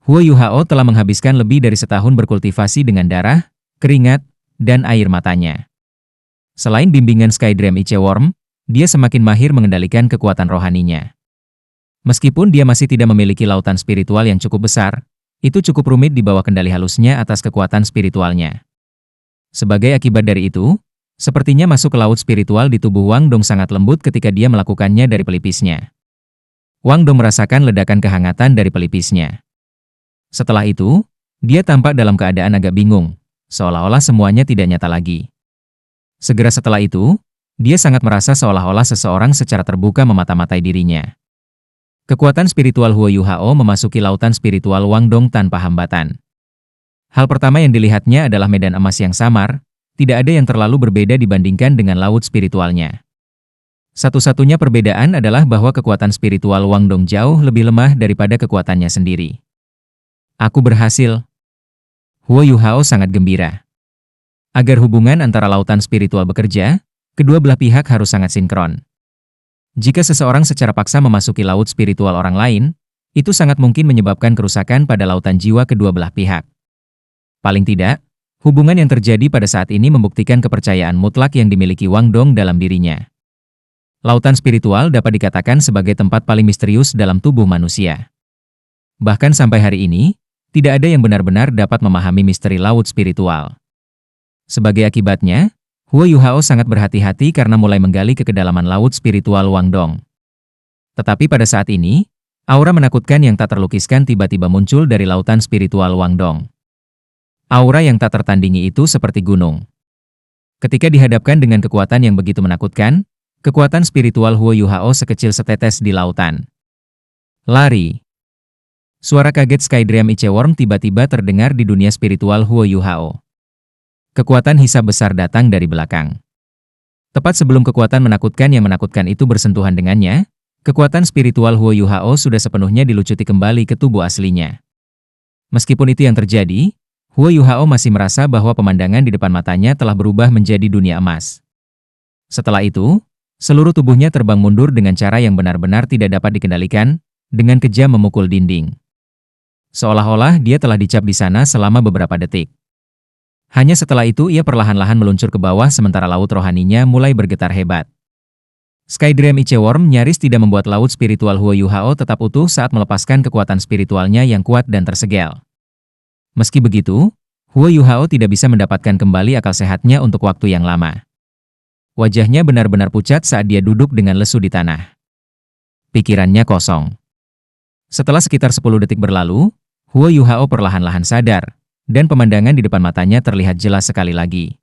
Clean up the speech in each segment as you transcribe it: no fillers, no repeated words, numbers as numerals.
Huo Yuhao telah menghabiskan lebih dari setahun berkultivasi dengan darah, keringat, dan air matanya. Selain bimbingan Skydream Iceworm, dia semakin mahir mengendalikan kekuatan rohaninya. Meskipun dia masih tidak memiliki lautan spiritual yang cukup besar, itu cukup rumit di bawah kendali halusnya atas kekuatan spiritualnya. Sebagai akibat dari itu, sepertinya masuk ke laut spiritual di tubuh Wang Dong sangat lembut ketika dia melakukannya dari pelipisnya. Wang Dong merasakan ledakan kehangatan dari pelipisnya. Setelah itu, dia tampak dalam keadaan agak bingung, seolah-olah semuanya tidak nyata lagi. Segera setelah itu, dia sangat merasa seolah-olah seseorang secara terbuka memata-matai dirinya. Kekuatan spiritual Huo Yuhao memasuki lautan spiritual Wang Dong tanpa hambatan. Hal pertama yang dilihatnya adalah medan emas yang samar, tidak ada yang terlalu berbeda dibandingkan dengan laut spiritualnya. Satu-satunya perbedaan adalah bahwa kekuatan spiritual Wang Dong jauh lebih lemah daripada kekuatannya sendiri. Aku berhasil. Huo Yuhao sangat gembira. Agar hubungan antara lautan spiritual bekerja, kedua belah pihak harus sangat sinkron. Jika seseorang secara paksa memasuki laut spiritual orang lain, itu sangat mungkin menyebabkan kerusakan pada lautan jiwa kedua belah pihak. Paling tidak, hubungan yang terjadi pada saat ini membuktikan kepercayaan mutlak yang dimiliki Wang Dong dalam dirinya. Lautan spiritual dapat dikatakan sebagai tempat paling misterius dalam tubuh manusia. Bahkan sampai hari ini, tidak ada yang benar-benar dapat memahami misteri laut spiritual. Sebagai akibatnya, Huo Yuhao sangat berhati-hati karena mulai menggali ke kedalaman laut spiritual Wang Dong. Tetapi pada saat ini, aura menakutkan yang tak terlukiskan tiba-tiba muncul dari lautan spiritual Wang Dong. Aura yang tak tertandingi itu seperti gunung. Ketika dihadapkan dengan kekuatan yang begitu menakutkan, kekuatan spiritual Huo Yuhao sekecil setetes di lautan. Lari. Suara kaget Skydream Iceworm tiba-tiba terdengar di dunia spiritual Huo Yuhao. Kekuatan hisab besar datang dari belakang. Tepat sebelum kekuatan menakutkan yang menakutkan itu bersentuhan dengannya, kekuatan spiritual Huo Yuhao sudah sepenuhnya dilucuti kembali ke tubuh aslinya. Meskipun itu yang terjadi, Huo Yuhao masih merasa bahwa pemandangan di depan matanya telah berubah menjadi dunia emas. Setelah itu, seluruh tubuhnya terbang mundur dengan cara yang benar-benar tidak dapat dikendalikan, dengan kejam memukul dinding. Seolah-olah dia telah dicap di sana selama beberapa detik. Hanya setelah itu ia perlahan-lahan meluncur ke bawah sementara laut rohaninya mulai bergetar hebat. Skydream Iceworm nyaris tidak membuat laut spiritual Huo Yuhao tetap utuh saat melepaskan kekuatan spiritualnya yang kuat dan tersegel. Meski begitu, Huo Yuhao tidak bisa mendapatkan kembali akal sehatnya untuk waktu yang lama. Wajahnya benar-benar pucat saat dia duduk dengan lesu di tanah. Pikirannya kosong. Setelah sekitar 10 detik berlalu, Huo Yuhao perlahan-lahan sadar, dan pemandangan di depan matanya terlihat jelas sekali lagi.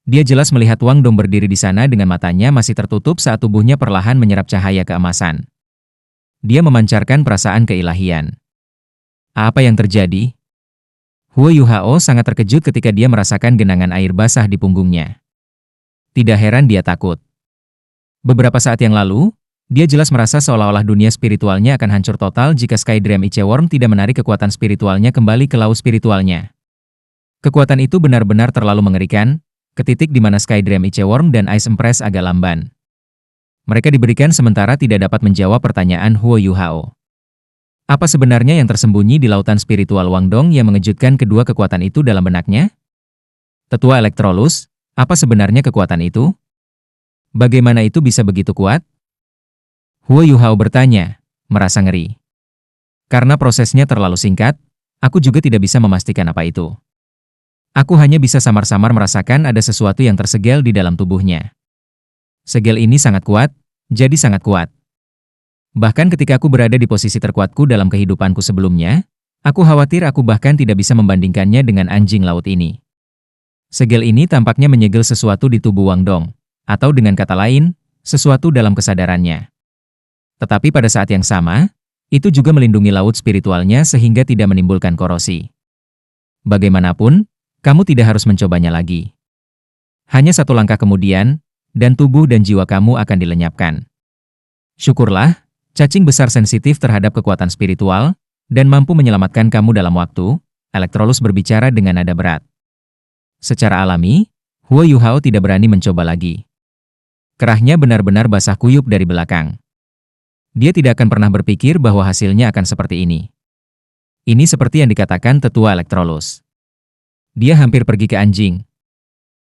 Dia jelas melihat Wang Dong berdiri di sana dengan matanya masih tertutup saat tubuhnya perlahan menyerap cahaya keemasan. Dia memancarkan perasaan keilahian. Apa yang terjadi? Huo Yuhao sangat terkejut ketika dia merasakan genangan air basah di punggungnya. Tidak heran dia takut. Beberapa saat yang lalu, dia jelas merasa seolah-olah dunia spiritualnya akan hancur total jika Skydream Iceworm tidak menarik kekuatan spiritualnya kembali ke laut spiritualnya. Kekuatan itu benar-benar terlalu mengerikan, ke titik di mana Skydream Iceworm dan Ice Empress agak lamban. Mereka diberikan sementara tidak dapat menjawab pertanyaan Huo Yuhao. Apa sebenarnya yang tersembunyi di lautan spiritual Wang Dong yang mengejutkan kedua kekuatan itu dalam benaknya? Tetua Electrolus, apa sebenarnya kekuatan itu? Bagaimana itu bisa begitu kuat? Huo Yuhao bertanya, merasa ngeri. Karena prosesnya terlalu singkat, aku juga tidak bisa memastikan apa itu. Aku hanya bisa samar-samar merasakan ada sesuatu yang tersegel di dalam tubuhnya. Segel ini sangat kuat, jadi sangat kuat. Bahkan ketika aku berada di posisi terkuatku dalam kehidupanku sebelumnya, aku khawatir aku bahkan tidak bisa membandingkannya dengan anjing laut ini. Segel ini tampaknya menyegel sesuatu di tubuh Wang Dong, atau dengan kata lain, sesuatu dalam kesadarannya. Tetapi pada saat yang sama, itu juga melindungi laut spiritualnya sehingga tidak menimbulkan korosi. Bagaimanapun, kamu tidak harus mencobanya lagi. Hanya satu langkah kemudian, dan tubuh dan jiwa kamu akan dilenyapkan. Syukurlah, cacing besar sensitif terhadap kekuatan spiritual, dan mampu menyelamatkan kamu dalam waktu, Electrolus berbicara dengan nada berat. Secara alami, Huo Yuhao tidak berani mencoba lagi. Kerahnya benar-benar basah kuyup dari belakang. Dia tidak akan pernah berpikir bahwa hasilnya akan seperti ini. Ini seperti yang dikatakan Tetua Elektrolus. Dia hampir pergi ke anjing.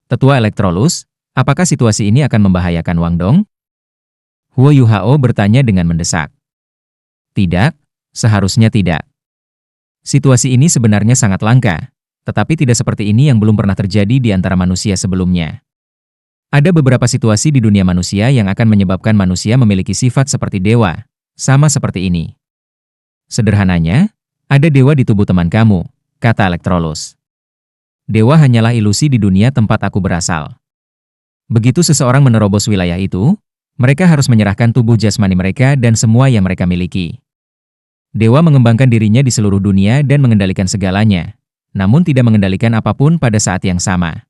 Tetua Elektrolus, apakah situasi ini akan membahayakan Wang Dong? Huo Yuhao bertanya dengan mendesak. Tidak, seharusnya tidak. Situasi ini sebenarnya sangat langka, tetapi tidak seperti ini yang belum pernah terjadi di antara manusia sebelumnya. Ada beberapa situasi di dunia manusia yang akan menyebabkan manusia memiliki sifat seperti dewa, sama seperti ini. Sederhananya, ada dewa di tubuh teman kamu, kata Elektrolus. Dewa hanyalah ilusi di dunia tempat aku berasal. Begitu seseorang menerobos wilayah itu, mereka harus menyerahkan tubuh jasmani mereka dan semua yang mereka miliki. Dewa mengembangkan dirinya di seluruh dunia dan mengendalikan segalanya, namun tidak mengendalikan apapun pada saat yang sama.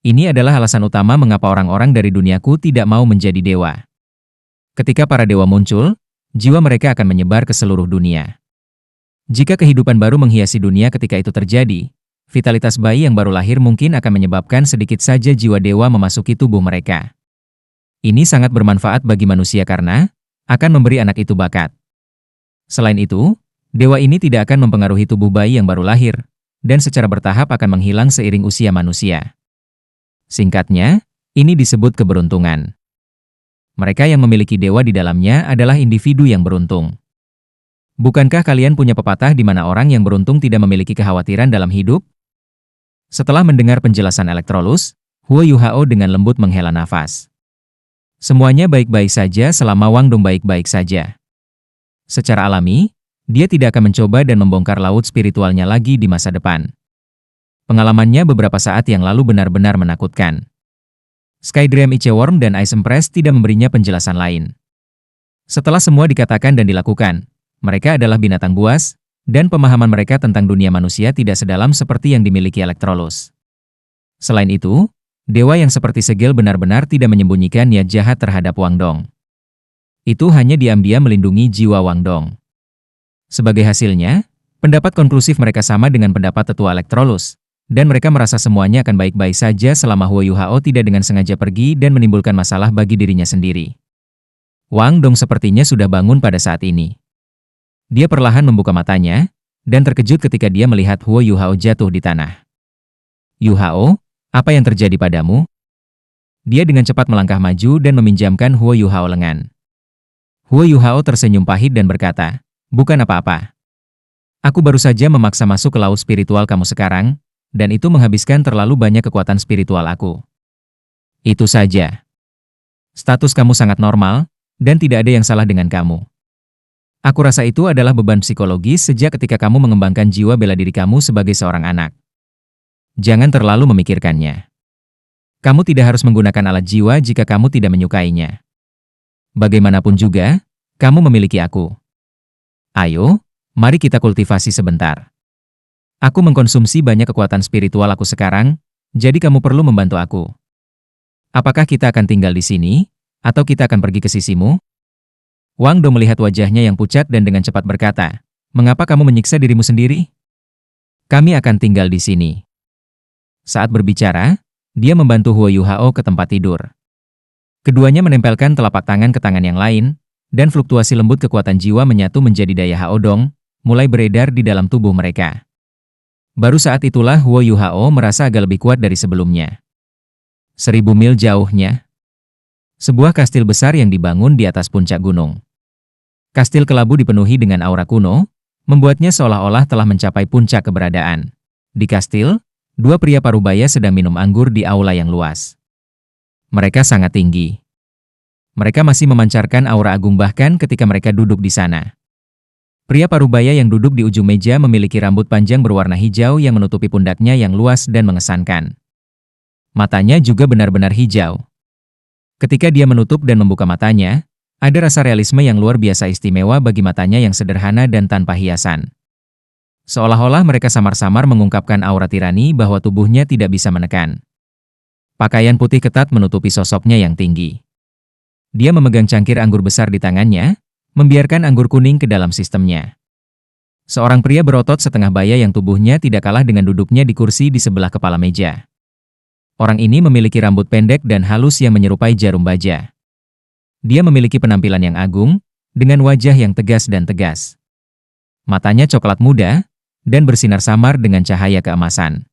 Ini adalah alasan utama mengapa orang-orang dari duniaku tidak mau menjadi dewa. Ketika para dewa muncul, jiwa mereka akan menyebar ke seluruh dunia. Jika kehidupan baru menghiasi dunia ketika itu terjadi, vitalitas bayi yang baru lahir mungkin akan menyebabkan sedikit saja jiwa dewa memasuki tubuh mereka. Ini sangat bermanfaat bagi manusia karena akan memberi anak itu bakat. Selain itu, dewa ini tidak akan mempengaruhi tubuh bayi yang baru lahir, dan secara bertahap akan menghilang seiring usia manusia. Singkatnya, ini disebut keberuntungan. Mereka yang memiliki dewa di dalamnya adalah individu yang beruntung. Bukankah kalian punya pepatah di mana orang yang beruntung tidak memiliki kekhawatiran dalam hidup? Setelah mendengar penjelasan Elektrolus, Huo Yuhao dengan lembut menghela nafas. Semuanya baik-baik saja selama Wang Dong baik-baik saja. Secara alami, dia tidak akan mencoba dan membongkar laut spiritualnya lagi di masa depan. Pengalamannya beberapa saat yang lalu benar-benar menakutkan. Skydream Iceworm dan Ice Empress tidak memberinya penjelasan lain. Setelah semua dikatakan dan dilakukan, mereka adalah binatang buas, dan pemahaman mereka tentang dunia manusia tidak sedalam seperti yang dimiliki Elektrolus. Selain itu, dewa yang seperti Segel benar-benar tidak menyembunyikan niat jahat terhadap Wang Dong. Itu hanya diam-diam melindungi jiwa Wang Dong. Sebagai hasilnya, pendapat konklusif mereka sama dengan pendapat Tetua Elektrolus, dan mereka merasa semuanya akan baik-baik saja selama Huo Yuhao tidak dengan sengaja pergi dan menimbulkan masalah bagi dirinya sendiri. Wang Dong sepertinya sudah bangun pada saat ini. Dia perlahan membuka matanya, dan terkejut ketika dia melihat Huo Yuhao jatuh di tanah. Yuhao, apa yang terjadi padamu? Dia dengan cepat melangkah maju dan meminjamkan Huo Yuhao lengan. Huo Yuhao tersenyum pahit dan berkata, bukan apa-apa. Aku baru saja memaksa masuk ke laut spiritual kamu sekarang, dan itu menghabiskan terlalu banyak kekuatan spiritual aku. Itu saja. Status kamu sangat normal, dan tidak ada yang salah dengan kamu. Aku rasa itu adalah beban psikologis sejak ketika kamu mengembangkan jiwa bela diri kamu sebagai seorang anak. Jangan terlalu memikirkannya. Kamu tidak harus menggunakan alat jiwa jika kamu tidak menyukainya. Bagaimanapun juga, kamu memiliki aku. Ayo, mari kita kultivasi sebentar. Aku mengkonsumsi banyak kekuatan spiritual aku sekarang, jadi kamu perlu membantu aku. Apakah kita akan tinggal di sini, atau kita akan pergi ke sisimu? Wang Dong melihat wajahnya yang pucat dan dengan cepat berkata, mengapa kamu menyiksa dirimu sendiri? Kami akan tinggal di sini. Saat berbicara, dia membantu Huo Yuhao ke tempat tidur. Keduanya menempelkan telapak tangan ke tangan yang lain, dan fluktuasi lembut kekuatan jiwa menyatu menjadi daya Hao Dong, mulai beredar di dalam tubuh mereka. Baru saat itulah Huo Yuhao merasa agak lebih kuat dari sebelumnya. 1000 mil jauhnya, sebuah kastil besar yang dibangun di atas puncak gunung. Kastil kelabu dipenuhi dengan aura kuno, membuatnya seolah-olah telah mencapai puncak keberadaan. Di kastil, dua pria parubaya sedang minum anggur di aula yang luas. Mereka sangat tinggi. Mereka masih memancarkan aura agung bahkan ketika mereka duduk di sana. Pria parubaya yang duduk di ujung meja memiliki rambut panjang berwarna hijau yang menutupi pundaknya yang luas dan mengesankan. Matanya juga benar-benar hijau. Ketika dia menutup dan membuka matanya, ada rasa realisme yang luar biasa istimewa bagi matanya yang sederhana dan tanpa hiasan. Seolah-olah mereka samar-samar mengungkapkan aura tirani bahwa tubuhnya tidak bisa menekan. Pakaian putih ketat menutupi sosoknya yang tinggi. Dia memegang cangkir anggur besar di tangannya, membiarkan anggur kuning ke dalam sistemnya. Seorang pria berotot setengah baya yang tubuhnya tidak kalah dengan duduknya di kursi di sebelah kepala meja. Orang ini memiliki rambut pendek dan halus yang menyerupai jarum baja. Dia memiliki penampilan yang agung, dengan wajah yang tegas dan tegas. Matanya coklat muda, dan bersinar samar dengan cahaya keemasan.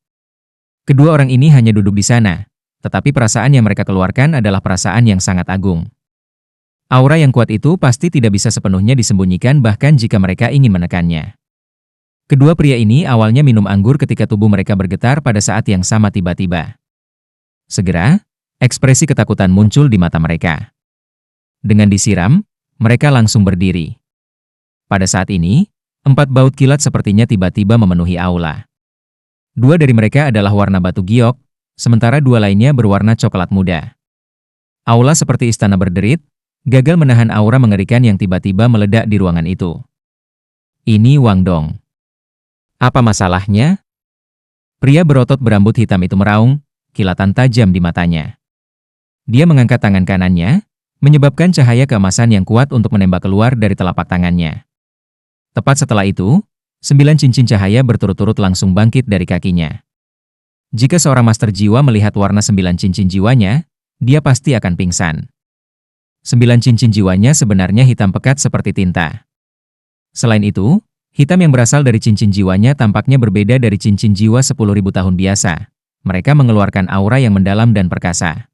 Kedua orang ini hanya duduk di sana, tetapi perasaan yang mereka keluarkan adalah perasaan yang sangat agung. Aura yang kuat itu pasti tidak bisa sepenuhnya disembunyikan bahkan jika mereka ingin menekannya. Kedua pria ini awalnya minum anggur ketika tubuh mereka bergetar pada saat yang sama tiba-tiba. Segera, ekspresi ketakutan muncul di mata mereka. Dengan disiram, mereka langsung berdiri. Pada saat ini, 4 baut kilat sepertinya tiba-tiba memenuhi aula. 2 dari mereka adalah warna batu giok, sementara 2 lainnya berwarna coklat muda. Aula seperti istana berderit, gagal menahan aura mengerikan yang tiba-tiba meledak di ruangan itu. Ini Wang Dong. Apa masalahnya? Pria berotot berambut hitam itu meraung, kilatan tajam di matanya. Dia mengangkat tangan kanannya, menyebabkan cahaya keemasan yang kuat untuk menembak keluar dari telapak tangannya. Tepat setelah itu, 9 cincin cahaya berturut-turut langsung bangkit dari kakinya. Jika seorang master jiwa melihat warna 9 cincin jiwanya, dia pasti akan pingsan. 9 cincin jiwanya sebenarnya hitam pekat seperti tinta. Selain itu, hitam yang berasal dari cincin jiwanya tampaknya berbeda dari cincin jiwa 10.000 tahun biasa. Mereka mengeluarkan aura yang mendalam dan perkasa.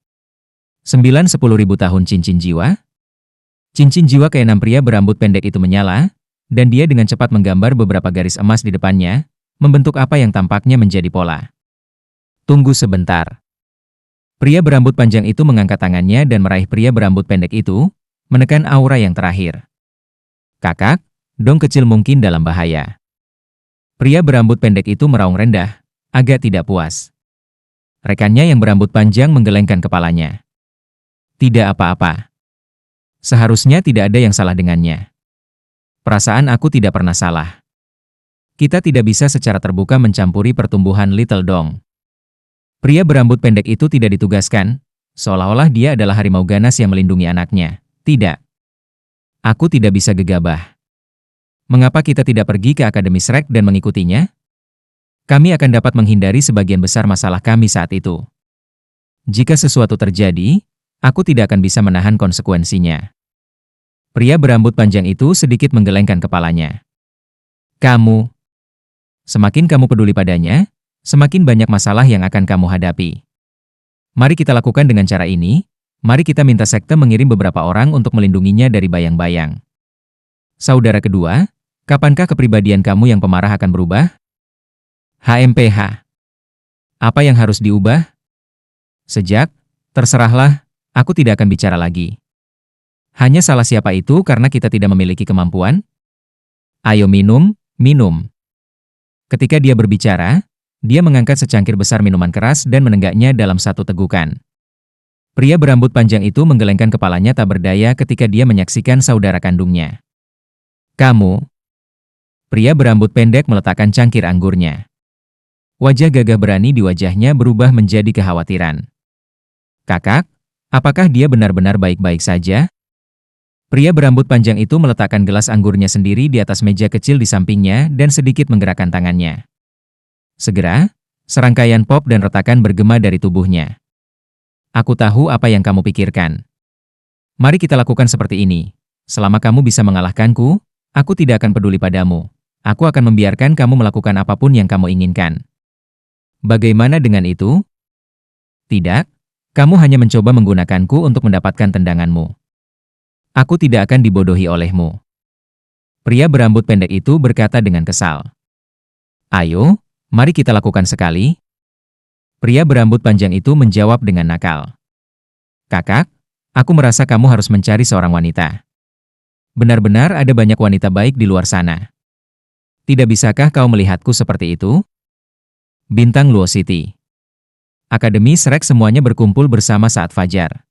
10.000 tahun cincin jiwa? Cincin jiwa keenam pria berambut pendek itu menyala, dan dia dengan cepat menggambar beberapa garis emas di depannya, membentuk apa yang tampaknya menjadi pola. Tunggu sebentar. Pria berambut panjang itu mengangkat tangannya dan meraih pria berambut pendek itu, menekan aura yang terakhir. Kakak, Dong kecil mungkin dalam bahaya. Pria berambut pendek itu meraung rendah, agak tidak puas. Rekannya yang berambut panjang menggelengkan kepalanya. Tidak apa-apa. Seharusnya tidak ada yang salah dengannya. Perasaan aku tidak pernah salah. Kita tidak bisa secara terbuka mencampuri pertumbuhan Little Dong. Pria berambut pendek itu tidak ditugaskan, seolah-olah dia adalah harimau ganas yang melindungi anaknya. Tidak. Aku tidak bisa gegabah. Mengapa kita tidak pergi ke Akademi Shrek dan mengikutinya? Kami akan dapat menghindari sebagian besar masalah kami saat itu. Jika sesuatu terjadi, aku tidak akan bisa menahan konsekuensinya. Pria berambut panjang itu sedikit menggelengkan kepalanya. Kamu. Semakin kamu peduli padanya, semakin banyak masalah yang akan kamu hadapi. Mari kita lakukan dengan cara ini, mari kita minta sekte mengirim beberapa orang untuk melindunginya dari bayang-bayang. Saudara kedua, kapankah kepribadian kamu yang pemarah akan berubah? HMPH. Apa yang harus diubah? Terserahlah, aku tidak akan bicara lagi. Hanya salah siapa itu karena kita tidak memiliki kemampuan? Ayo minum, minum. Ketika dia berbicara, dia mengangkat secangkir besar minuman keras dan menenggaknya dalam satu tegukan. Pria berambut panjang itu menggelengkan kepalanya tak berdaya ketika dia menyaksikan saudara kandungnya. Kamu. Pria berambut pendek meletakkan cangkir anggurnya. Wajah gagah berani di wajahnya berubah menjadi kekhawatiran. Kakak, apakah dia benar-benar baik-baik saja? Pria berambut panjang itu meletakkan gelas anggurnya sendiri di atas meja kecil di sampingnya dan sedikit menggerakkan tangannya. Segera, serangkaian pop dan retakan bergema dari tubuhnya. Aku tahu apa yang kamu pikirkan. Mari kita lakukan seperti ini. Selama kamu bisa mengalahkanku, aku tidak akan peduli padamu. Aku akan membiarkan kamu melakukan apapun yang kamu inginkan. Bagaimana dengan itu? Tidak, kamu hanya mencoba menggunakanku untuk mendapatkan tendanganmu. Aku tidak akan dibodohi olehmu. Pria berambut pendek itu berkata dengan kesal. Ayo, mari kita lakukan sekali. Pria berambut panjang itu menjawab dengan nakal. Kakak, aku merasa kamu harus mencari seorang wanita. Benar-benar ada banyak wanita baik di luar sana. Tidak bisakah kau melihatku seperti itu? Bintang Luo City. Akademi Shrek semuanya berkumpul bersama saat fajar.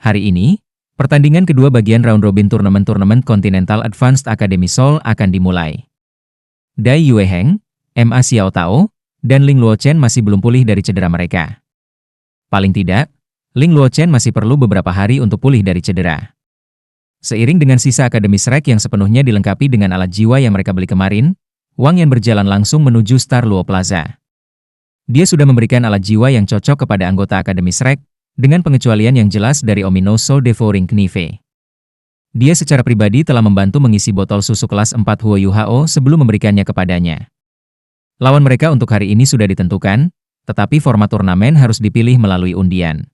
Hari ini, pertandingan kedua bagian round robin turnamen Continental Advanced Academy Seoul akan dimulai. Dai Yueheng, Ma Xiao Tao, dan Ling Luochen masih belum pulih dari cedera mereka. Paling tidak, Ling Luochen masih perlu beberapa hari untuk pulih dari cedera. Seiring dengan sisa Akademi Shrek yang sepenuhnya dilengkapi dengan alat jiwa yang mereka beli kemarin, Wang Yan berjalan langsung menuju Star Luo Plaza. Dia sudah memberikan alat jiwa yang cocok kepada anggota Akademi Shrek, dengan pengecualian yang jelas dari Omino Soul Devouring Knife. Dia secara pribadi telah membantu mengisi botol susu kelas 4 Huo Yuhao sebelum memberikannya kepadanya. Lawan mereka untuk hari ini sudah ditentukan, tetapi format turnamen harus dipilih melalui undian.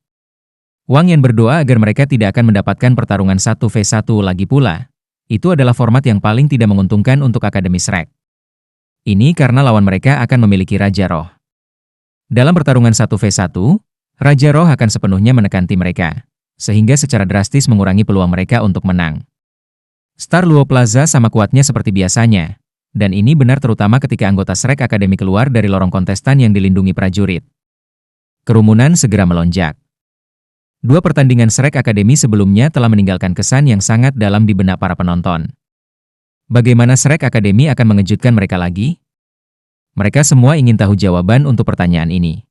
Wang Yan berdoa agar mereka tidak akan mendapatkan pertarungan 1v1 lagi pula. Itu adalah format yang paling tidak menguntungkan untuk Akademi Shrek. Ini karena lawan mereka akan memiliki Raja Roh. Dalam pertarungan 1v1, Raja Roh akan sepenuhnya menekan tim mereka, sehingga secara drastis mengurangi peluang mereka untuk menang. Star Luo Plaza sama kuatnya seperti biasanya, dan ini benar terutama ketika anggota Shrek Academy keluar dari lorong kontestan yang dilindungi prajurit. Kerumunan segera melonjak. Dua pertandingan Shrek Academy sebelumnya telah meninggalkan kesan yang sangat dalam di benak para penonton. Bagaimana Shrek Academy akan mengejutkan mereka lagi? Mereka semua ingin tahu jawaban untuk pertanyaan ini.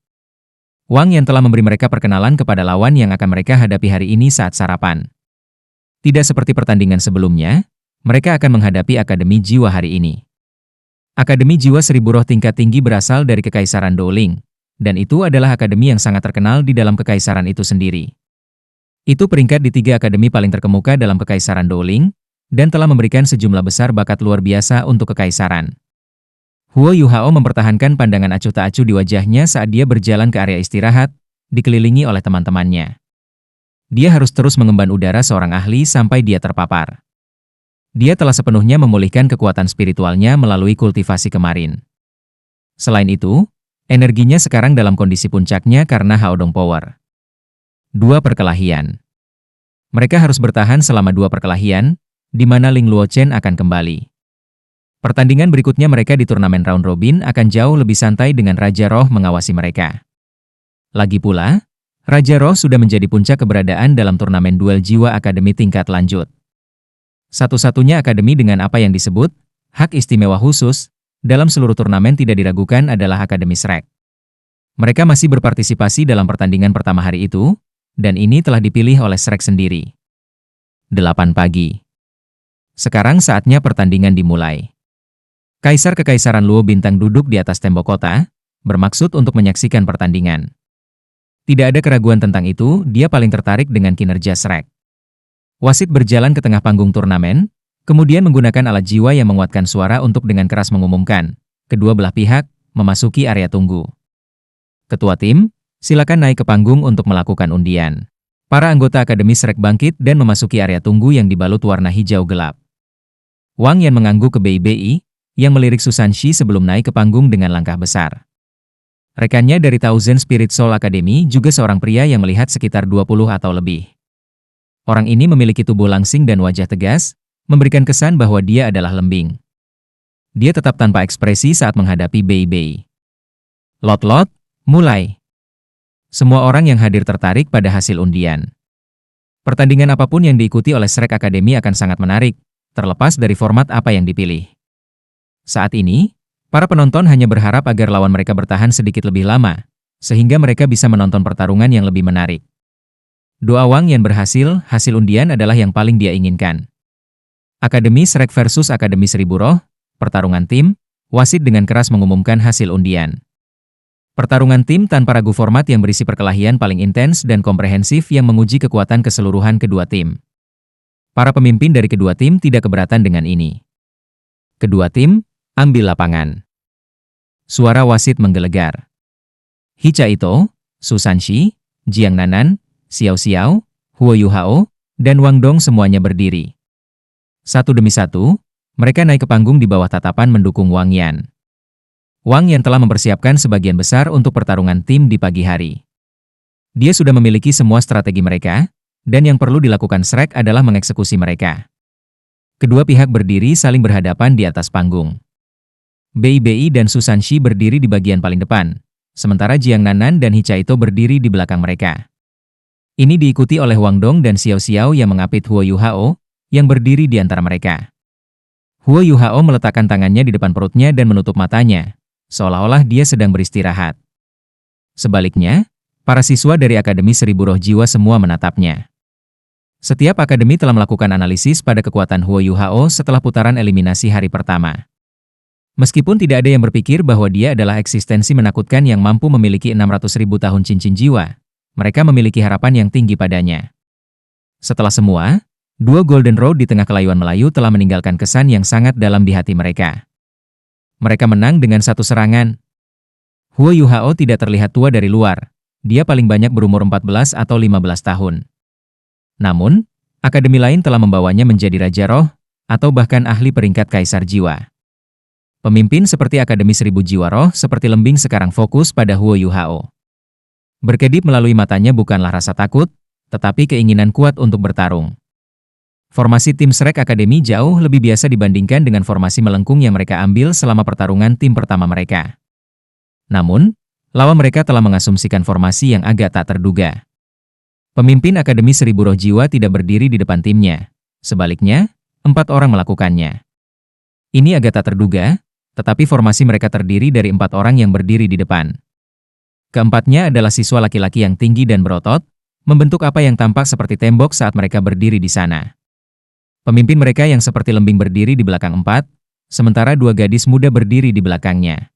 Wang Yan telah memberi mereka perkenalan kepada lawan yang akan mereka hadapi hari ini saat sarapan. Tidak seperti pertandingan sebelumnya, mereka akan menghadapi Akademi Jiwa hari ini. Akademi Jiwa Seribu Roh tingkat tinggi berasal dari Kekaisaran Douling, dan itu adalah akademi yang sangat terkenal di dalam kekaisaran itu sendiri. Itu peringkat di 3 akademi paling terkemuka dalam Kekaisaran Douling, dan telah memberikan sejumlah besar bakat luar biasa untuk kekaisaran. Huo Yuhao mempertahankan pandangan acuh tak acuh di wajahnya saat dia berjalan ke area istirahat, dikelilingi oleh teman-temannya. Dia harus terus mengemban udara seorang ahli sampai dia terpapar. Dia telah sepenuhnya memulihkan kekuatan spiritualnya melalui kultivasi kemarin. Selain itu, energinya sekarang dalam kondisi puncaknya karena Haodong Power. 2 perkelahian. Mereka harus bertahan selama 2 perkelahian, di mana Ling Luochen akan kembali. Pertandingan berikutnya mereka di turnamen round robin akan jauh lebih santai dengan Raja Roh mengawasi mereka. Lagi pula, Raja Roh sudah menjadi puncak keberadaan dalam turnamen duel jiwa akademi tingkat lanjut. Satu-satunya akademi dengan apa yang disebut hak istimewa khusus dalam seluruh turnamen tidak diragukan adalah Akademi Shrek. Mereka masih berpartisipasi dalam pertandingan pertama hari itu, dan ini telah dipilih oleh Shrek sendiri. 8 pagi. Sekarang saatnya pertandingan dimulai. Kaisar Kekaisaran Luo Bintang duduk di atas tembok kota, bermaksud untuk menyaksikan pertandingan. Tidak ada keraguan tentang itu, dia paling tertarik dengan kinerja Shrek. Wasit berjalan ke tengah panggung turnamen, kemudian menggunakan alat jiwa yang menguatkan suara untuk dengan keras mengumumkan, kedua belah pihak memasuki area tunggu. Ketua tim, silakan naik ke panggung untuk melakukan undian. Para anggota Akademi Shrek bangkit dan memasuki area tunggu yang dibalut warna hijau gelap. Wang Yan mengangguk ke Bei, yang melirik Susan Shi sebelum naik ke panggung dengan langkah besar. Rekannya dari Thousand Spirit Soul Academy juga seorang pria yang melihat sekitar 20 atau lebih. Orang ini memiliki tubuh langsing dan wajah tegas, memberikan kesan bahwa dia adalah lembing. Dia tetap tanpa ekspresi saat menghadapi Bei. Lot-lot, mulai. Semua orang yang hadir tertarik pada hasil undian. Pertandingan apapun yang diikuti oleh Shrek Academy akan sangat menarik, terlepas dari format apa yang dipilih. Saat ini, para penonton hanya berharap agar lawan mereka bertahan sedikit lebih lama, sehingga mereka bisa menonton pertarungan yang lebih menarik. Doa Wang Yan berhasil, hasil undian adalah yang paling dia inginkan. Akademi Shrek versus Akademi Seribu Roh, pertarungan tim, wasit dengan keras mengumumkan hasil undian. Pertarungan tim tanpa ragu format yang berisi perkelahian paling intens dan komprehensif yang menguji kekuatan keseluruhan kedua tim. Para pemimpin dari kedua tim tidak keberatan dengan ini. Kedua tim, ambil lapangan. Suara wasit menggelegar. Hicha Ito, Susan Shi, Jiang Nanan, Xiao Xiao, Huo Yuhao, dan Wang Dong semuanya berdiri. Satu demi satu, mereka naik ke panggung di bawah tatapan mendukung Wang Yan. Wang Yan telah mempersiapkan sebagian besar untuk pertarungan tim di pagi hari. Dia sudah memiliki semua strategi mereka, dan yang perlu dilakukan Shrek adalah mengeksekusi mereka. Kedua pihak berdiri saling berhadapan di atas panggung. Bei dan Susan Shi berdiri di bagian paling depan, sementara Jiang Nanan dan Hicha Ito berdiri di belakang mereka. Ini diikuti oleh Wang Dong dan Xiao Xiao yang mengapit Huo Yuhao, yang berdiri di antara mereka. Huo Yuhao meletakkan tangannya di depan perutnya dan menutup matanya, seolah-olah dia sedang beristirahat. Sebaliknya, para siswa dari Akademi Seribu Roh Jiwa semua menatapnya. Setiap akademi telah melakukan analisis pada kekuatan Huo Yuhao setelah putaran eliminasi hari pertama. Meskipun tidak ada yang berpikir bahwa dia adalah eksistensi menakutkan yang mampu memiliki 600.000 tahun cincin jiwa, mereka memiliki harapan yang tinggi padanya. Setelah semua, Duo Golden Road di tengah kelayuan Melayu telah meninggalkan kesan yang sangat dalam di hati mereka. Mereka menang dengan satu serangan. Huo Yuhao tidak terlihat tua dari luar. Dia paling banyak berumur 14 atau 15 tahun. Namun, akademi lain telah membawanya menjadi Raja Roh, atau bahkan ahli peringkat Kaisar Jiwa. Pemimpin seperti Akademi Seribu Jiwa Roh seperti Lembing sekarang fokus pada Huo Yuhao. Berkedip melalui matanya bukanlah rasa takut, tetapi keinginan kuat untuk bertarung. Formasi tim Shrek Academy jauh lebih biasa dibandingkan dengan formasi melengkung yang mereka ambil selama pertarungan tim pertama mereka. Namun, lawan mereka telah mengasumsikan formasi yang agak tak terduga. Pemimpin Akademi Seribu Roh Jiwa tidak berdiri di depan timnya. Sebaliknya, 4 orang melakukannya. Ini agak tak terduga, tetapi formasi mereka terdiri dari 4 orang yang berdiri di depan. Keempatnya adalah siswa laki-laki yang tinggi dan berotot, membentuk apa yang tampak seperti tembok saat mereka berdiri di sana. Pemimpin mereka yang seperti Lembing berdiri di belakang 4, sementara 2 gadis muda berdiri di belakangnya.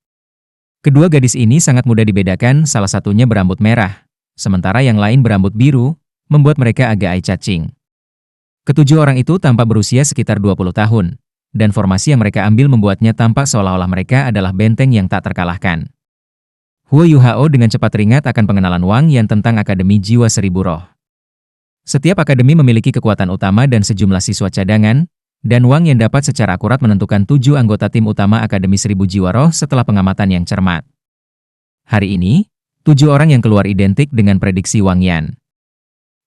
Kedua gadis ini sangat mudah dibedakan, salah satunya berambut merah, sementara yang lain berambut biru, membuat mereka agak eye-catching. Ketujuh orang itu tampak berusia sekitar 20 tahun, dan formasi yang mereka ambil membuatnya tampak seolah-olah mereka adalah benteng yang tak terkalahkan. Huo Yuhao dengan cepat teringat akan pengenalan Wang Yan tentang Akademi Jiwa Seribu Roh. Setiap akademi memiliki kekuatan utama dan sejumlah siswa cadangan, dan Wang Yan dapat secara akurat menentukan 7 anggota tim utama Akademi Seribu Jiwa Roh setelah pengamatan yang cermat. Hari ini, 7 orang yang keluar identik dengan prediksi Wang Yan.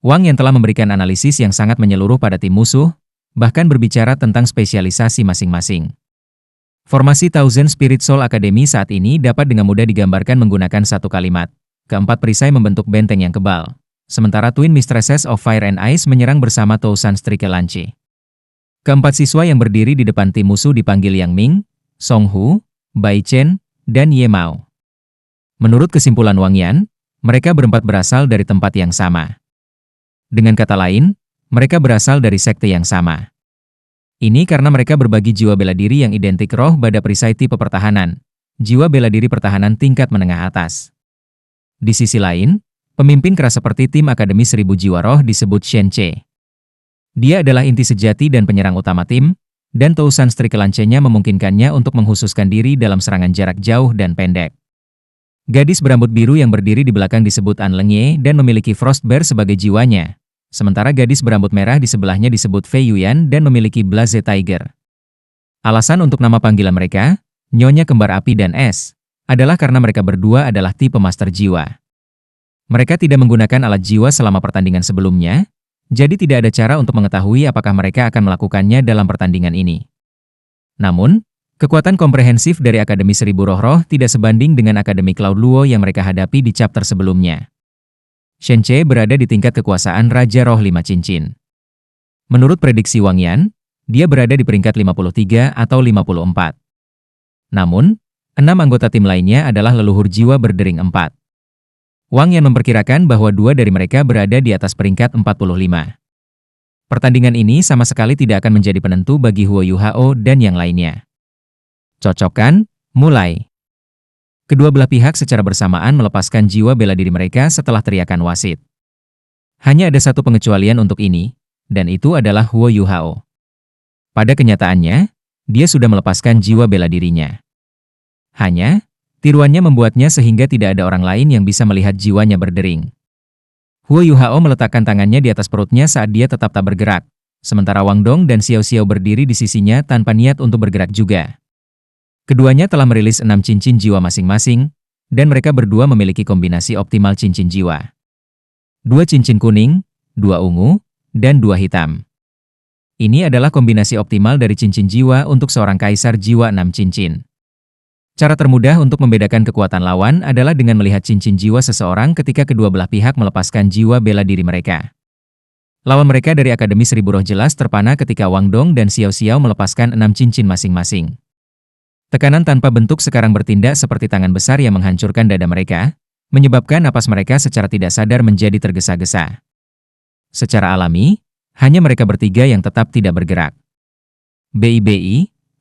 Wang Yan telah memberikan analisis yang sangat menyeluruh pada tim musuh, bahkan berbicara tentang spesialisasi masing-masing. Formasi Thousand Spirit Soul Academy saat ini dapat dengan mudah digambarkan menggunakan satu kalimat. Keempat perisai membentuk benteng yang kebal. Sementara Twin Mistresses of Fire and Ice menyerang bersama Thousand Strike Lance. Keempat siswa yang berdiri di depan tim musuh dipanggil Yang Ming, Song Hu, Bai Chen, dan Ye Mao. Menurut kesimpulan Wang Yan, mereka berempat berasal dari tempat yang sama. Dengan kata lain, mereka berasal dari sekte yang sama. Ini karena mereka berbagi jiwa bela diri yang identik roh pada perisai tipe pertahanan, jiwa bela diri pertahanan tingkat menengah atas. Di sisi lain, pemimpin keras seperti tim Akademi Seribu Jiwa Roh disebut Shen Che. Dia adalah inti sejati dan penyerang utama tim, dan Thousand Strike Lance-nya memungkinkannya untuk menghususkan diri dalam serangan jarak jauh dan pendek. Gadis berambut biru yang berdiri di belakang disebut An Lengye dan memiliki Frost Bear sebagai jiwanya, sementara gadis berambut merah di sebelahnya disebut Fei Yuan dan memiliki Blaze Tiger. Alasan untuk nama panggilan mereka, Nyonya Kembar Api dan Es, adalah karena mereka berdua adalah tipe Master Jiwa. Mereka tidak menggunakan alat jiwa selama pertandingan sebelumnya, jadi tidak ada cara untuk mengetahui apakah mereka akan melakukannya dalam pertandingan ini. Namun, kekuatan komprehensif dari Akademi Seribu Roh-Roh tidak sebanding dengan Akademi Cloud Luo yang mereka hadapi di chapter sebelumnya. Shen Che berada di tingkat kekuasaan Raja Roh 5 Cincin. Menurut prediksi Wang Yan, dia berada di peringkat 53 atau 54. Namun, 6 anggota tim lainnya adalah leluhur jiwa berdering 4. Wang Yan memperkirakan bahwa 2 dari mereka berada di atas peringkat 45. Pertandingan ini sama sekali tidak akan menjadi penentu bagi Huo Yuhao dan yang lainnya. Cocokkan, mulai. Kedua belah pihak secara bersamaan melepaskan jiwa bela diri mereka setelah teriakan wasit. Hanya ada satu pengecualian untuk ini, dan itu adalah Huo Yuhao. Pada kenyataannya, dia sudah melepaskan jiwa bela dirinya. Hanya, tiruannya membuatnya sehingga tidak ada orang lain yang bisa melihat jiwanya berdering. Huo Yuhao meletakkan tangannya di atas perutnya saat dia tetap tak bergerak, sementara Wang Dong dan Xiao Xiao berdiri di sisinya tanpa niat untuk bergerak juga. Keduanya telah merilis 6 cincin jiwa masing-masing, dan mereka berdua memiliki kombinasi optimal cincin jiwa. 2 cincin kuning, 2 ungu, dan 2 hitam. Ini adalah kombinasi optimal dari cincin jiwa untuk seorang kaisar jiwa 6 cincin. Cara termudah untuk membedakan kekuatan lawan adalah dengan melihat cincin jiwa seseorang ketika kedua belah pihak melepaskan jiwa bela diri mereka. Lawan mereka dari Akademi Seribu Roh jelas terpana ketika Wang Dong dan Xiao Xiao melepaskan 6 cincin masing-masing. Tekanan tanpa bentuk sekarang bertindak seperti tangan besar yang menghancurkan dada mereka, menyebabkan napas mereka secara tidak sadar menjadi tergesa-gesa. Secara alami, hanya mereka bertiga yang tetap tidak bergerak. Bei,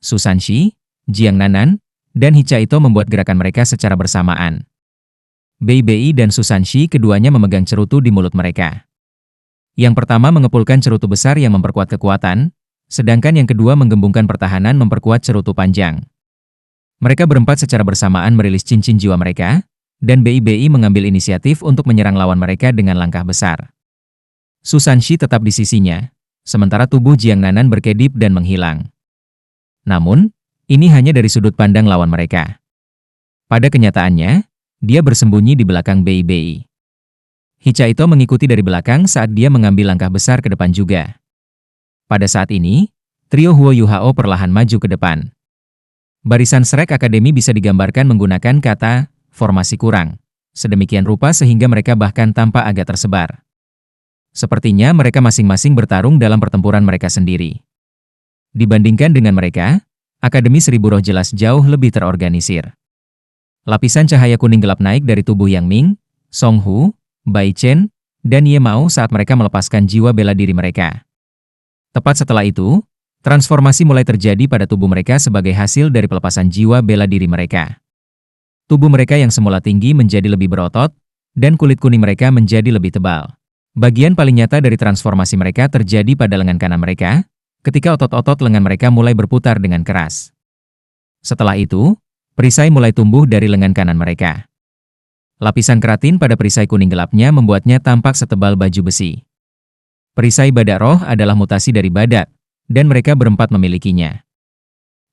Susanshi, Jiang Nanan, dan Hicha Ito membuat gerakan mereka secara bersamaan. Bei dan Susanshi keduanya memegang cerutu di mulut mereka. Yang pertama mengepulkan cerutu besar yang memperkuat kekuatan, sedangkan yang kedua menggembungkan pertahanan memperkuat cerutu panjang. Mereka berempat secara bersamaan merilis cincin jiwa mereka, dan BIBI mengambil inisiatif untuk menyerang lawan mereka dengan langkah besar. Su Sanshi tetap di sisinya, sementara tubuh Jiang Nanan berkedip dan menghilang. Namun, ini hanya dari sudut pandang lawan mereka. Pada kenyataannya, dia bersembunyi di belakang BIBI. Hichaito mengikuti dari belakang saat dia mengambil langkah besar ke depan juga. Pada saat ini, trio Huo Yuhao perlahan maju ke depan. Barisan Shrek Academy bisa digambarkan menggunakan kata formasi kurang, sedemikian rupa sehingga mereka bahkan tampak agak tersebar. Sepertinya mereka masing-masing bertarung dalam pertempuran mereka sendiri. Dibandingkan dengan mereka, Akademi Seribu Roh jelas jauh lebih terorganisir. Lapisan cahaya kuning gelap naik dari tubuh Yang Ming, Song Hu, Bai Chen, dan Ye Mao saat mereka melepaskan jiwa bela diri mereka. Tepat setelah itu, transformasi mulai terjadi pada tubuh mereka sebagai hasil dari pelepasan jiwa bela diri mereka. Tubuh mereka yang semula tinggi menjadi lebih berotot, dan kulit kuning mereka menjadi lebih tebal. Bagian paling nyata dari transformasi mereka terjadi pada lengan kanan mereka, ketika otot-otot lengan mereka mulai berputar dengan keras. Setelah itu, perisai mulai tumbuh dari lengan kanan mereka. Lapisan keratin pada perisai kuning gelapnya membuatnya tampak setebal baju besi. Perisai badak roh adalah mutasi dari badak, dan mereka berempat memilikinya.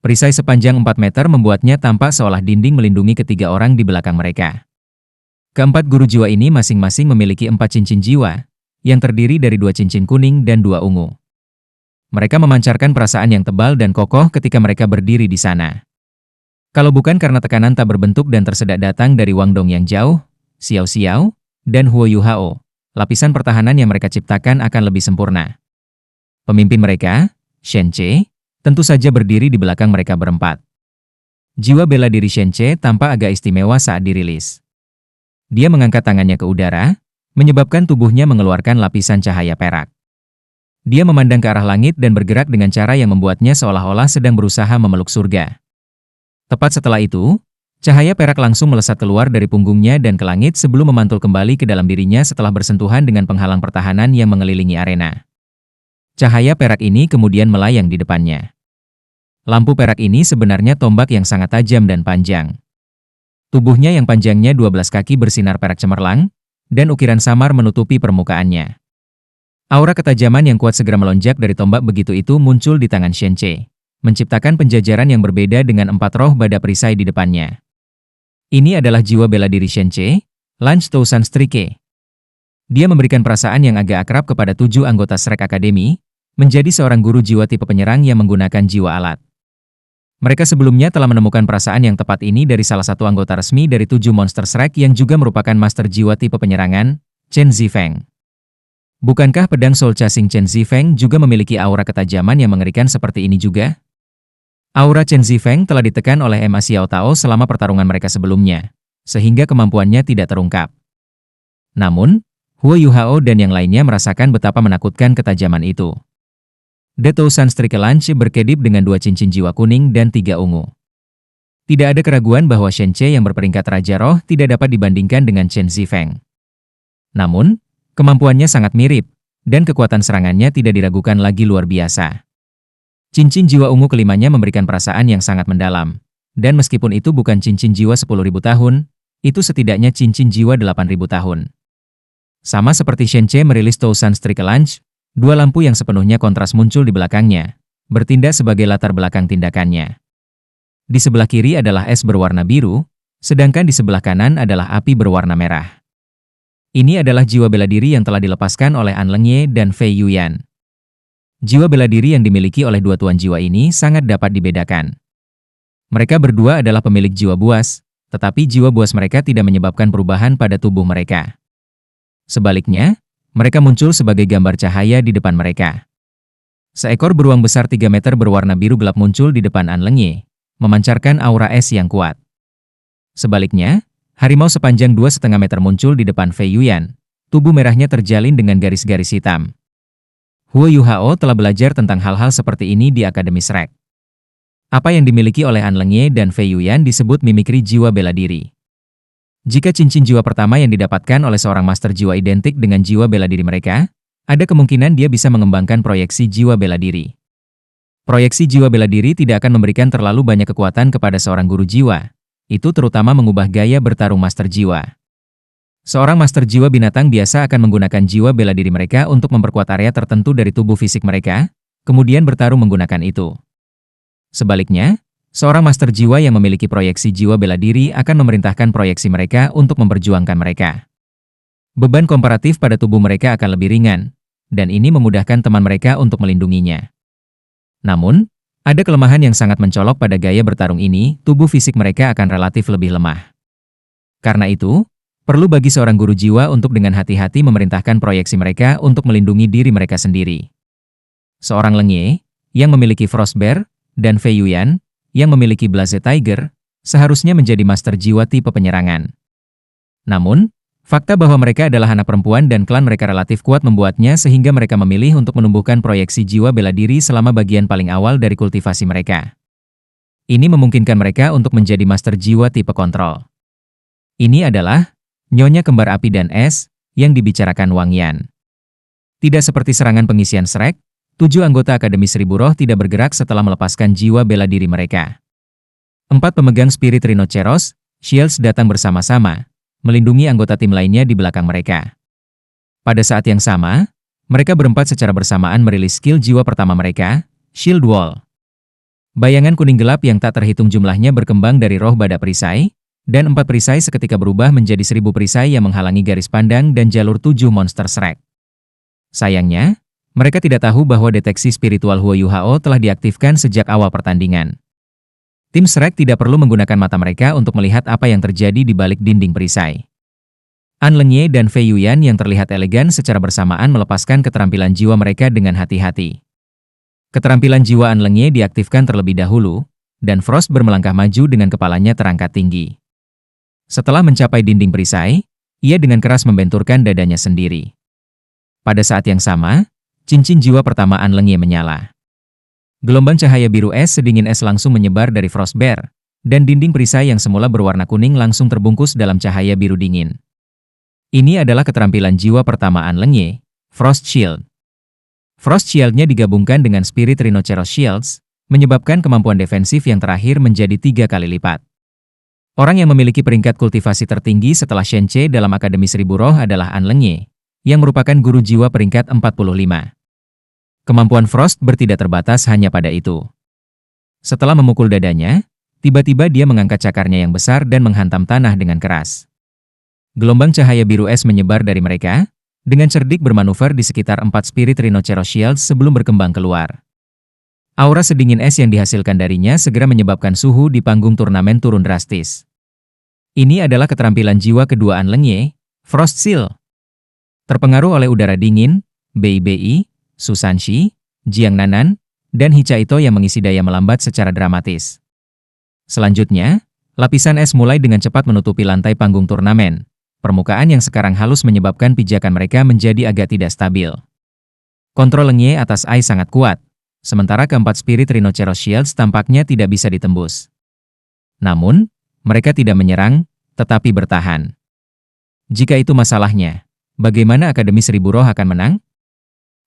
Perisai sepanjang 4 meter membuatnya tampak seolah dinding melindungi ketiga orang di belakang mereka. Keempat guru jiwa ini masing-masing memiliki 4 cincin jiwa, yang terdiri dari 2 cincin kuning dan 2 ungu. Mereka memancarkan perasaan yang tebal dan kokoh ketika mereka berdiri di sana. Kalau bukan karena tekanan tak berbentuk dan tersedak datang dari Wang Dong yang jauh, Xiao Xiao, dan Huo Yuhao, lapisan pertahanan yang mereka ciptakan akan lebih sempurna. Pemimpin mereka, Shen Che, tentu saja berdiri di belakang mereka berempat. Jiwa bela diri Shen Che tampak agak istimewa saat dirilis. Dia mengangkat tangannya ke udara, menyebabkan tubuhnya mengeluarkan lapisan cahaya perak. Dia memandang ke arah langit dan bergerak dengan cara yang membuatnya seolah-olah sedang berusaha memeluk surga. Tepat setelah itu, cahaya perak langsung melesat keluar dari punggungnya dan ke langit sebelum memantul kembali ke dalam dirinya setelah bersentuhan dengan penghalang pertahanan yang mengelilingi arena. Cahaya perak ini kemudian melayang di depannya. Lampu perak ini sebenarnya tombak yang sangat tajam dan panjang. Tubuhnya yang panjangnya 12 kaki bersinar perak cemerlang, dan ukiran samar menutupi permukaannya. Aura ketajaman yang kuat segera melonjak dari tombak begitu itu muncul di tangan Shen Che, menciptakan penjajaran yang berbeda dengan 4 roh badak perisai di depannya. Ini adalah jiwa bela diri Shen Che, Lunch Tousan Strike. Dia memberikan perasaan yang agak akrab kepada 7 anggota Shrek Academy, menjadi seorang guru jiwa tipe penyerang yang menggunakan jiwa alat. Mereka sebelumnya telah menemukan perasaan yang tepat ini dari salah satu anggota resmi dari 7 monster Shrek yang juga merupakan master jiwa tipe penyerangan, Chen Zifeng. Bukankah pedang Soul Chasing Chen Zifeng juga memiliki aura ketajaman yang mengerikan seperti ini juga? Aura Chen Zifeng telah ditekan oleh Ma Xiao Tao selama pertarungan mereka sebelumnya, sehingga kemampuannya tidak terungkap. Namun, Huo Yuhao dan yang lainnya merasakan betapa menakutkan ketajaman itu. The Tousan Strike Lunch berkedip dengan 2 cincin jiwa kuning dan 3 ungu. Tidak ada keraguan bahwa Shen Che yang berperingkat Raja Roh tidak dapat dibandingkan dengan Chen Zifeng. Namun, kemampuannya sangat mirip, dan kekuatan serangannya tidak diragukan lagi luar biasa. Cincin jiwa ungu kelimanya memberikan perasaan yang sangat mendalam, dan meskipun itu bukan cincin jiwa 10.000 tahun, itu setidaknya cincin jiwa 8.000 tahun. Sama seperti Shen Che merilis Tousan Strike Lunch, 2 lampu yang sepenuhnya kontras muncul di belakangnya, bertindak sebagai latar belakang tindakannya. Di sebelah kiri adalah es berwarna biru, sedangkan di sebelah kanan adalah api berwarna merah. Ini adalah jiwa bela diri yang telah dilepaskan oleh An Lengye dan Fei Yuyan. Jiwa bela diri yang dimiliki oleh 2 tuan jiwa ini sangat dapat dibedakan. Mereka berdua adalah pemilik jiwa buas, tetapi jiwa buas mereka tidak menyebabkan perubahan pada tubuh mereka. Sebaliknya, mereka muncul sebagai gambar cahaya di depan mereka. Seekor beruang besar 3 meter berwarna biru gelap muncul di depan An Lengye, memancarkan aura es yang kuat. Sebaliknya, harimau sepanjang 2,5 meter muncul di depan Fei Yuyan, tubuh merahnya terjalin dengan garis-garis hitam. Huo Yuhao telah belajar tentang hal-hal seperti ini di Akademi Shrek. Apa yang dimiliki oleh An Lengye dan Fei Yuyan disebut mimikri jiwa bela diri. Jika cincin jiwa pertama yang didapatkan oleh seorang master jiwa identik dengan jiwa bela diri mereka, ada kemungkinan dia bisa mengembangkan proyeksi jiwa bela diri. Proyeksi jiwa bela diri tidak akan memberikan terlalu banyak kekuatan kepada seorang guru jiwa. Itu terutama mengubah gaya bertarung master jiwa. Seorang master jiwa binatang biasa akan menggunakan jiwa bela diri mereka untuk memperkuat area tertentu dari tubuh fisik mereka, kemudian bertarung menggunakan itu. Sebaliknya, seorang master jiwa yang memiliki proyeksi jiwa bela diri akan memerintahkan proyeksi mereka untuk memperjuangkan mereka. Beban komparatif pada tubuh mereka akan lebih ringan, dan ini memudahkan teman mereka untuk melindunginya. Namun, ada kelemahan yang sangat mencolok pada gaya bertarung ini, tubuh fisik mereka akan relatif lebih lemah. Karena itu, perlu bagi seorang guru jiwa untuk dengan hati-hati memerintahkan proyeksi mereka untuk melindungi diri mereka sendiri. Seorang Lengye, yang memiliki Frostbear, dan Fei Yuan, yang memiliki Blaze Tiger, seharusnya menjadi master jiwa tipe penyerangan. Namun, fakta bahwa mereka adalah anak perempuan dan klan mereka relatif kuat membuatnya sehingga mereka memilih untuk menumbuhkan proyeksi jiwa bela diri selama bagian paling awal dari kultivasi mereka. Ini memungkinkan mereka untuk menjadi master jiwa tipe kontrol. Ini adalah Nyonya Kembar Api dan Es, yang dibicarakan Wang Yan. Tidak seperti serangan pengisian Shrek, 7 anggota Akademi Seribu Roh tidak bergerak setelah melepaskan jiwa bela diri mereka. 4 pemegang spirit Rhinoceros Shields datang bersama-sama, melindungi anggota tim lainnya di belakang mereka. Pada saat yang sama, mereka berempat secara bersamaan merilis skill jiwa pertama mereka, Shield Wall. Bayangan kuning gelap yang tak terhitung jumlahnya berkembang dari roh badak perisai, dan 4 perisai seketika berubah menjadi 1000 perisai yang menghalangi garis pandang dan jalur 7 monster Shrek. Sayangnya, mereka tidak tahu bahwa deteksi spiritual Huo Yuhao telah diaktifkan sejak awal pertandingan. Tim Shrek tidak perlu menggunakan mata mereka untuk melihat apa yang terjadi di balik dinding perisai. An Lengye dan Fei Yuan yang terlihat elegan secara bersamaan melepaskan keterampilan jiwa mereka dengan hati-hati. Keterampilan jiwa An Lengye diaktifkan terlebih dahulu, dan Frost bermelangkah maju dengan kepalanya terangkat tinggi. Setelah mencapai dinding perisai, ia dengan keras membenturkan dadanya sendiri. Pada saat yang sama, cincin jiwa pertama An Lengye menyala. Gelombang cahaya biru es sedingin es langsung menyebar dari Frostbear, dan dinding perisai yang semula berwarna kuning langsung terbungkus dalam cahaya biru dingin. Ini adalah keterampilan jiwa pertama An Lengye, Frost Shield. Frost Shield-nya digabungkan dengan Spirit Rhinoceros Shields, menyebabkan kemampuan defensif yang terakhir menjadi 3 kali lipat. Orang yang memiliki peringkat kultivasi tertinggi setelah Shen Ce dalam Akademi Seribu Roh adalah An Lengye, yang merupakan guru jiwa peringkat 45. Kemampuan Frost tidak terbatas hanya pada itu. Setelah memukul dadanya, tiba-tiba dia mengangkat cakarnya yang besar dan menghantam tanah dengan keras. Gelombang cahaya biru es menyebar dari mereka, dengan cerdik bermanuver di sekitar 4 Spirit Rhinoceros Shields sebelum berkembang keluar. Aura sedingin es yang dihasilkan darinya segera menyebabkan suhu di panggung turnamen turun drastis. Ini adalah keterampilan jiwa kedua An Lengye, Frost Seal. Terpengaruh oleh udara dingin, Bei, Susanshi, Jiang Nanan, dan Hichaito yang mengisi daya melambat secara dramatis. Selanjutnya, lapisan es mulai dengan cepat menutupi lantai panggung turnamen. Permukaan yang sekarang halus menyebabkan pijakan mereka menjadi agak tidak stabil. Kontrol Lengye atas Ai sangat kuat, sementara keempat Spirit Rhinoceros Shields tampaknya tidak bisa ditembus. Namun, mereka tidak menyerang, tetapi bertahan. Jika itu masalahnya, bagaimana Akademi Seribu Roh akan menang?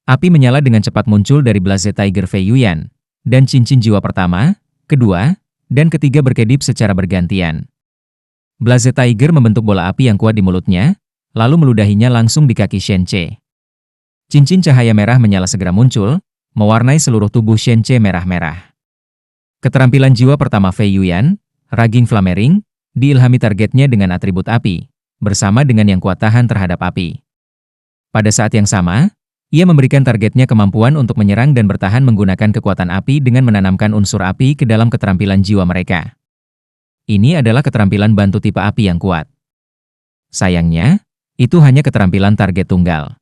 Api menyala dengan cepat muncul dari Blaze Tiger Fei Yuan, dan cincin jiwa pertama, kedua, dan ketiga berkedip secara bergantian. Blaze Tiger membentuk bola api yang kuat di mulutnya, lalu meludahinya langsung di kaki Shen Ce. Cincin cahaya merah menyala segera muncul, mewarnai seluruh tubuh Shen Ce merah-merah. Keterampilan jiwa pertama Fei Yuan, Raging Flamering, diilhami targetnya dengan atribut api, bersama dengan yang kuat tahan terhadap api. Pada saat yang sama, ia memberikan targetnya kemampuan untuk menyerang dan bertahan menggunakan kekuatan api dengan menanamkan unsur api ke dalam keterampilan jiwa mereka. Ini adalah keterampilan bantu tipe api yang kuat. Sayangnya, itu hanya keterampilan target tunggal.